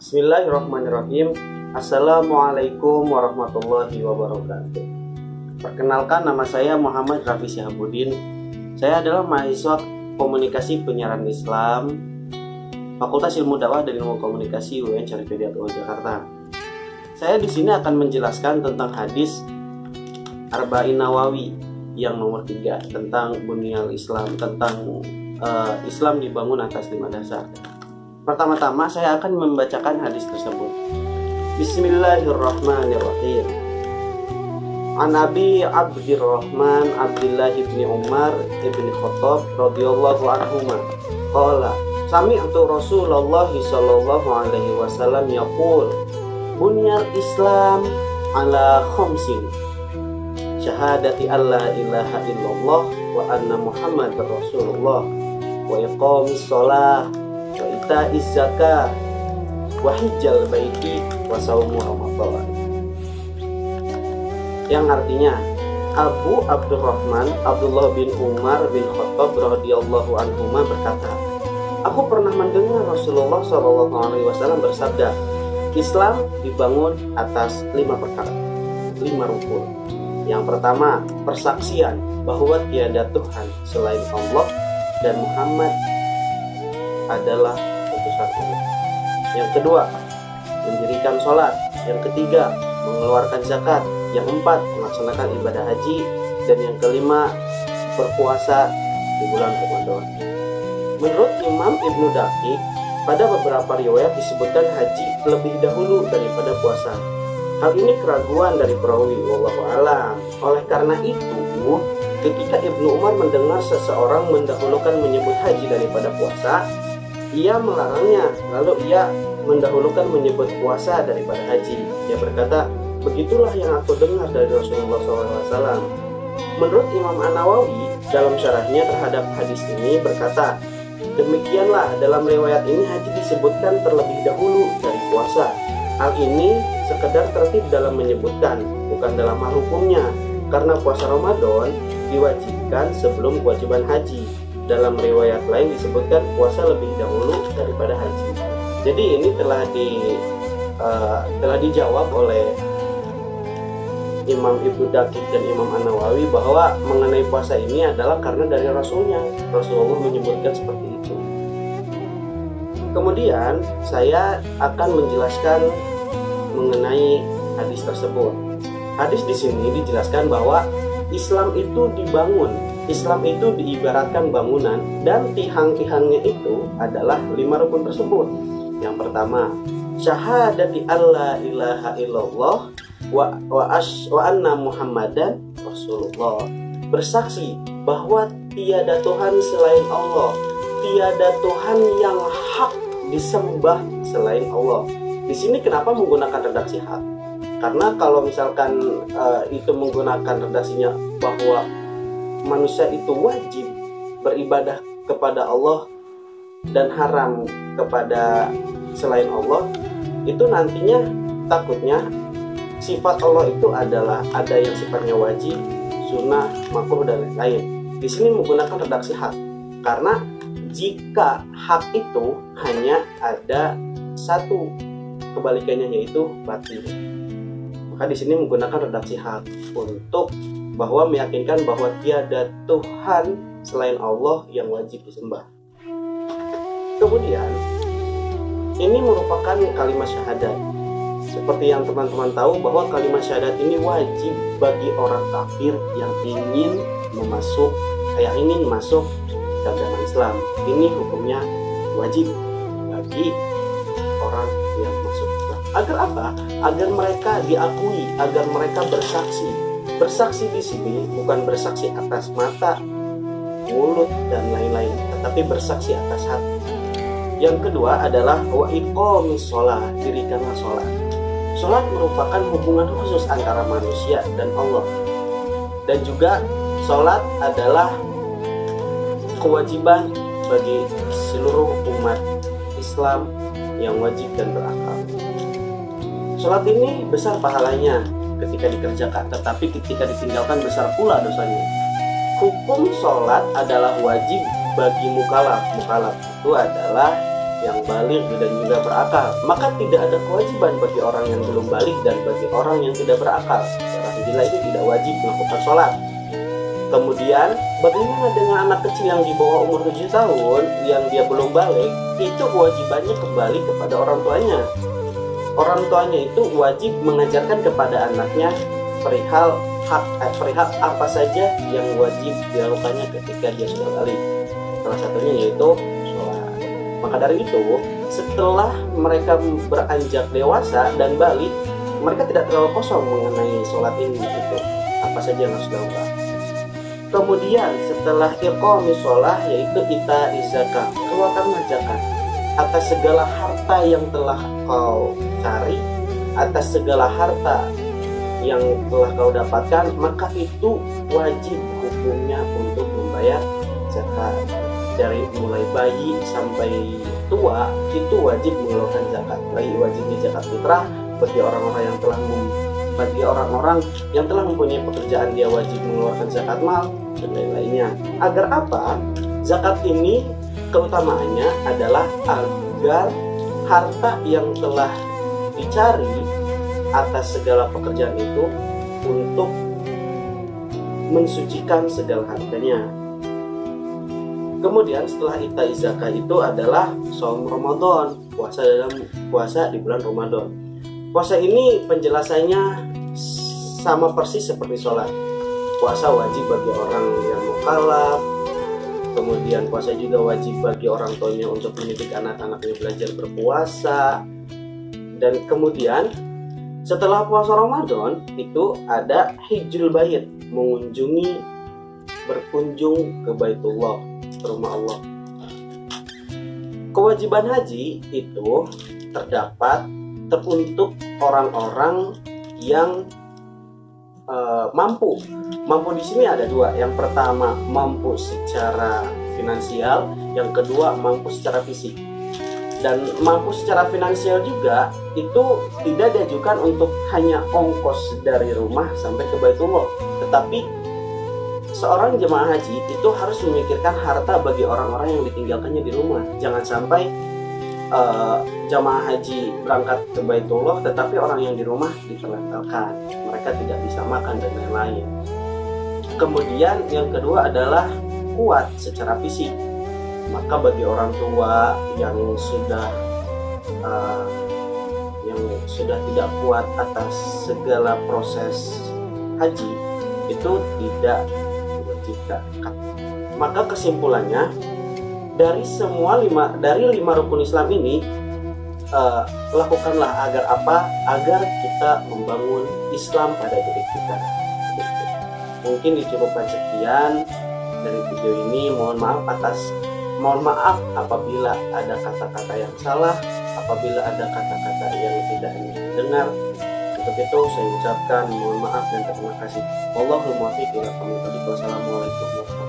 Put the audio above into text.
Bismillahirrahmanirrahim. Assalamualaikum warahmatullahi wabarakatuh. Perkenalkan, nama saya Muhammad Raffi Syihabuddin. Saya adalah mahasiswa Komunikasi Penyiaran Islam Fakultas Ilmu Dakwah dan Ilmu Komunikasi UIN Syarif Hidayatullah Jakarta. Saya di sini akan menjelaskan tentang hadis Arba'in Nawawi yang nomor 3 tentang bunyal Islam, tentang Islam dibangun atas 5 dasar. Pertama-tama saya akan membacakan hadis tersebut. Bismillahirrahmanirrahim. An Abi Abdurrahman Abdullah bin Umar bin Khattab radhiyallahu anhuma qala sami'tu Rasulullah sallallahu alaihi wasallam yaqul bunyal Islam ala khamsin syahadati alla ilaha illallah wa anna Muhammadar Rasulullah wa iqamis shalah wa ita'iz zakah wa hijjal baiti wa saumu ramadan, yang artinya Abu Abdurrahman Abdullah bin Umar bin Khattab radhiyallahu anhuma berkata, aku pernah mendengar Rasulullah SAW bersabda, Islam dibangun atas 5 perkara, 5 rukun. Yang pertama, persaksian bahwa tiada Tuhan selain Allah dan Muhammad adalah utusan Allah. Yang kedua, mendirikan sholat. Yang ketiga, mengeluarkan zakat. Yang keempat, melaksanakan ibadah haji. Dan yang kelima, berpuasa di bulan Ramadan. Menurut Imam Ibnu Daqiq, pada beberapa riwayat disebutkan haji lebih dahulu daripada puasa. Hal ini keraguan dari perawi, wallahu a'lam. Oleh karena itu, ketika Ibnu Umar mendengar seseorang mendahulukan menyebut haji daripada puasa, ia melarangnya, lalu ia mendahulukan menyebut puasa daripada haji. Dia berkata, begitulah yang aku dengar dari Rasulullah SAW. Menurut Imam An-Nawawi, dalam syarahnya terhadap hadis ini berkata, demikianlah dalam riwayat ini haji disebutkan terlebih dahulu dari puasa. Hal ini sekedar tertib dalam menyebutkan, bukan dalam hal hukumnya, karena puasa Ramadan diwajibkan sebelum kewajiban haji. Dalam riwayat lain disebutkan puasa lebih dahulu daripada haji. Jadi ini telah dijawab oleh Imam Ibnu Daqiq dan Imam An-Nawawi bahwa mengenai puasa ini adalah karena dari Rasulnya. Rasulullah menyebutkan seperti itu. Kemudian saya akan menjelaskan mengenai hadis tersebut. Hadis di sini dijelaskan bahwa Islam itu dibangun. Islam itu diibaratkan bangunan dan tiang-tiangnya itu adalah 5 rukun tersebut. Yang pertama, syahadati alla ilaha illallah wa anna Muhammadan Rasulullah. Bersaksi bahwa tiada Tuhan selain Allah, tiada Tuhan yang hak disembah selain Allah. Di sini kenapa menggunakan redaksi hak? Karena kalau misalkan itu menggunakan redaksinya bahwa manusia itu wajib beribadah kepada Allah dan haram kepada selain Allah, itu nantinya takutnya sifat Allah itu adalah ada yang sifatnya wajib, sunnah, makruh dan lain-lain. Di sini menggunakan redaksi hak karena jika hak itu hanya ada satu, kebalikannya yaitu batil. Maka di sini menggunakan redaksi hak untuk bahwa meyakinkan bahwa tiada Tuhan selain Allah yang wajib disembah. Kemudian ini merupakan kalimat syahadat. Seperti yang teman-teman tahu bahwa kalimat syahadat ini wajib bagi orang kafir yang ingin masuk ke agama Islam. Ini hukumnya wajib bagi orang yang masuk Islam. Agar apa? Agar mereka diakui, agar mereka bersaksi. Bersaksi di sini bukan bersaksi atas mata, mulut dan lain-lain, tetapi bersaksi atas hati. Yang kedua adalah wa iqamis shalah, dirikanlah sholat. Sholat merupakan hubungan khusus antara manusia dan Allah. Dan juga sholat adalah kewajiban bagi seluruh umat Islam yang wajib dan berakal. Sholat ini besar pahalanya ketika dikerjakan, tetapi ketika ditinggalkan besar pula dosanya. Hukum sholat adalah wajib bagi mukallaf. Mukallaf itu adalah yang balik dan juga berakal, maka tidak ada kewajiban bagi orang yang belum balik dan bagi orang yang tidak berakal. Alhamdulillah itu tidak wajib melakukan sholat. Kemudian bagaimana dengan anak kecil yang di bawah umur 7 tahun yang dia belum balik? Itu kewajibannya kembali kepada orang tuanya. Orang tuanya itu wajib mengajarkan kepada anaknya perihal perihal apa saja yang wajib dilakukannya ketika dia sudah balik. Salah satunya yaitu sholat. Maka dari itu, setelah mereka beranjak dewasa dan balik, mereka tidak terlalu kosong mengenai sholat ini gitu. Apa saja yang harus dilakukan. Kemudian setelah iqamis sholat yaitu ita zakat, keluarkanlah zakat atas segala harta yang telah kau cari, atas segala harta yang telah kau dapatkan, maka itu wajib hukumnya untuk membayar zakat. Dari mulai bayi sampai tua itu wajib mengeluarkan zakat. Bayi wajibnya zakat fitrah, bagi orang-orang yang telah mempunyai pekerjaan dia wajib mengeluarkan zakat mal dan lain-lainnya. Agar apa? Zakat ini keutamaannya adalah agar harta yang telah dicari atas segala pekerjaan itu untuk mensucikan segala hartanya. Kemudian setelah ita zakat itu adalah shaum Ramadan, puasa di bulan Ramadan. Puasa ini penjelasannya sama persis seperti sholat. Puasa wajib bagi orang yang mukallaf. Kemudian puasa juga wajib bagi orang tuanya untuk mendidik anak-anaknya belajar berpuasa. Dan kemudian setelah puasa Ramadan itu ada hijjul bait, berkunjung ke Baitullah, ke rumah Allah. Kewajiban haji itu terdapat teruntuk orang-orang yang mampu. Mampu di sini ada dua. Yang pertama mampu secara finansial, yang kedua mampu secara fisik. Dan mampu secara finansial juga itu tidak diajukan untuk hanya ongkos dari rumah sampai ke Baitullah, tetapi seorang jemaah haji itu harus memikirkan harta bagi orang-orang yang ditinggalkannya di rumah. Jangan sampai jemaah haji berangkat ke Baitullah tetapi orang yang di rumah diterlantarkan, mereka tidak bisa makan dan lain-lain. Kemudian yang kedua adalah kuat secara fisik. Maka bagi orang tua yang sudah tidak kuat atas segala proses haji itu tidak diwajibkan. Maka kesimpulannya dari lima rukun Islam ini lakukanlah agar apa? Agar kita membangun Islam pada diri kita. Mungkin dicukupkan sekian dari video ini. Mohon maaf apabila ada kata-kata yang salah, apabila ada kata-kata yang tidak ingin didengar. Untuk itu saya ucapkan mohon maaf dan terima kasih. Wallahul muwaffiq ila aqwamit thoriq. Wassalamualaikum warahmatullahi wabarakatuh.